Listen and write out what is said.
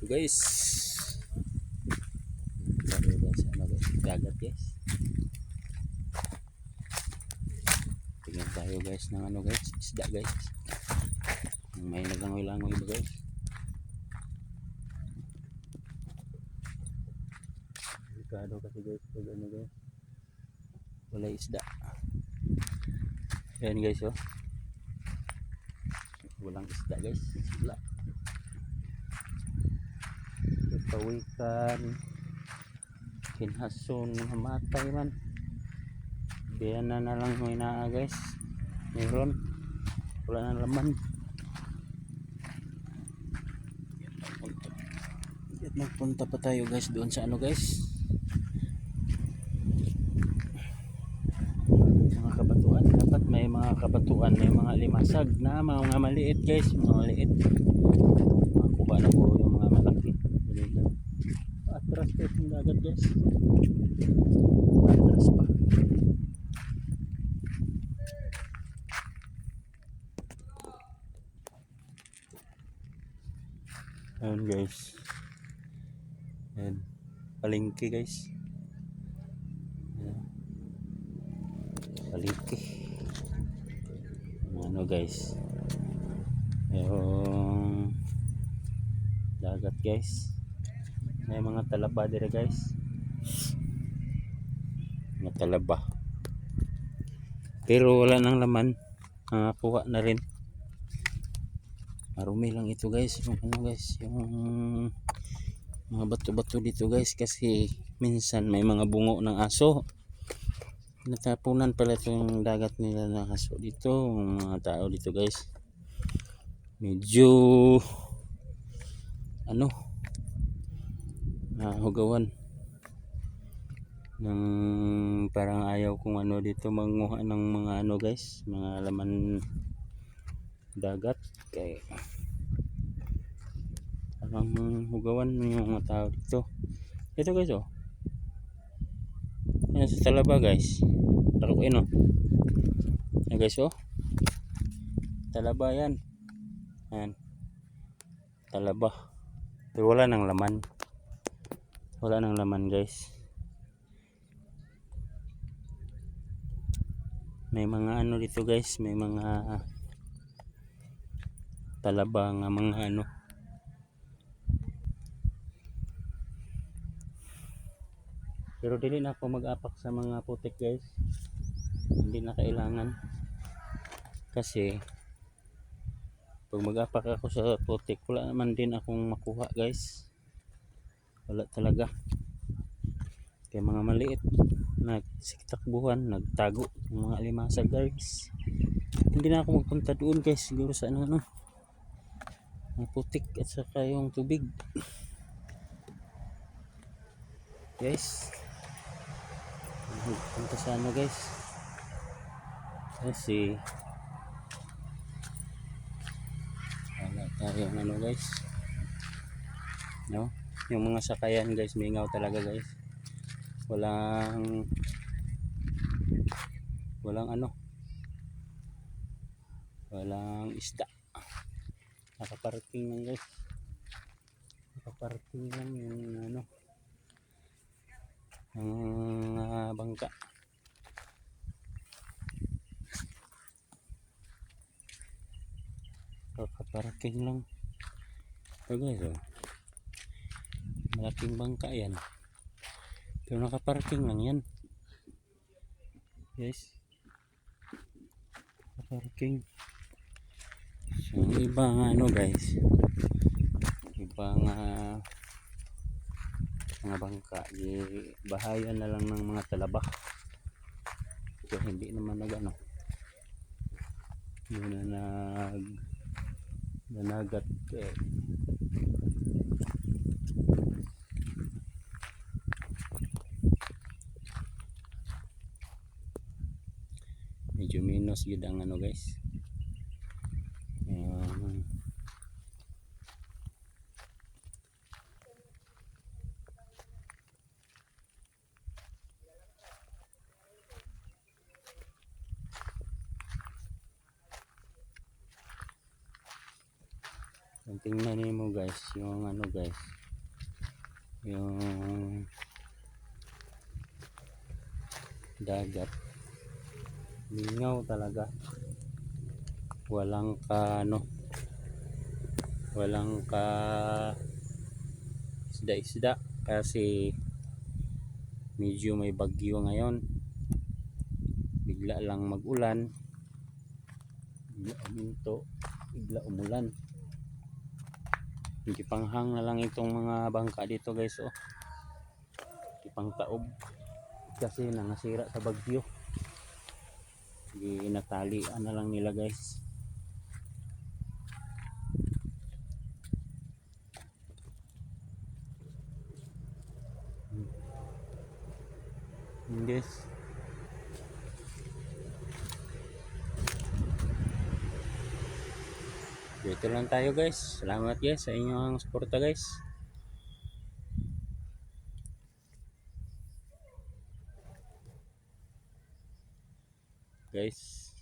So guys, sabi guys, ano guys, dagat guys. Tingnan tayo guys ng ano guys, isda guys. May nagangoy-langoy ba guys? Delikado kasi guys, pag ano guys, wala isda. Ayan guys oh, walang isda guys, wala. Kawikan, kinhason, hamatay man. Biyan na lang may naa guys. Meron, wala na laman. Magpunta pa tayo guys doon sa ano guys, mga kabatuan. Dapat may mga kabatuan, may mga limasag na mga maliit guys, mga maliit. Makuha na po yung mga malaki. Atras guys yung dagat guys, atras pa. Ayan guys, ayan, palengke guys. Ayan, palengke. Ano guys, yung dagat guys, may mga talaba dito guys, mga talaba, pero wala nang laman. Nakakuha na rin, marumi lang ito guys, yung ano guys, yung mga bato-bato dito guys, kasi minsan may mga bungo ng aso. Natapunan pala itong dagat nila ng aso dito, mga tao dito guys. Medyo ano, hugawan ng parang ayaw kung ano dito manguha ng mga ano guys, mga laman dagat. Kaya parang hugawan yung mga tao dito. Ito guys oh, yan sa talaba guys, laruin oh. Yan guys oh, talaba yan. Yan, talaba, pero wala nang laman, wala nang laman guys. May mga ano dito guys, may mga talaba nga mga ano, pero dili na ako mag-apak sa mga putik guys, hindi na kailangan. Kasi pag mag-apak ako sa putik, wala naman din akong makuha guys, wala talaga. Kaya mga maliit nagsitakbuhan, nagtago ng mga limasag guys. Hindi na ako magpunta doon guys, siguro sa ano ang putik at saka yung tubig guys. Punta sa ano guys, kasi wala tayong ano guys, no? Yung mga sakayan guys, mingaw talaga guys. Walang ano, walang isda. Nakaparking lang guys, nakaparking lang yung ano, ang bangka. Nakaparking lang ito guys oh, malaking bangka yan, pero nakaparking lang yan guys, nakaparking. So ibang ano guys, ibang mga bangka bahayan na lang ng mga talaba. So hindi naman nag ano, hindi na nanagat medyo minus yun ang ano guys. Kung tingnan niyo guys, yung ano guys, yung dagat, lingaw talaga, walang ka ano, walang ka isda-isda kasi medyo may bagyo ngayon, bigla lang mag-ulan, bigla uminto, bigla umulan. Ipanghang na lang itong mga bangka dito guys, oh. Ipangtaob kasi nangasira sa bagyo. Ginatalian na lang nila guys. Guys, dito lang tayo guys. Salamat guys sa inyong suporta guys. Guys.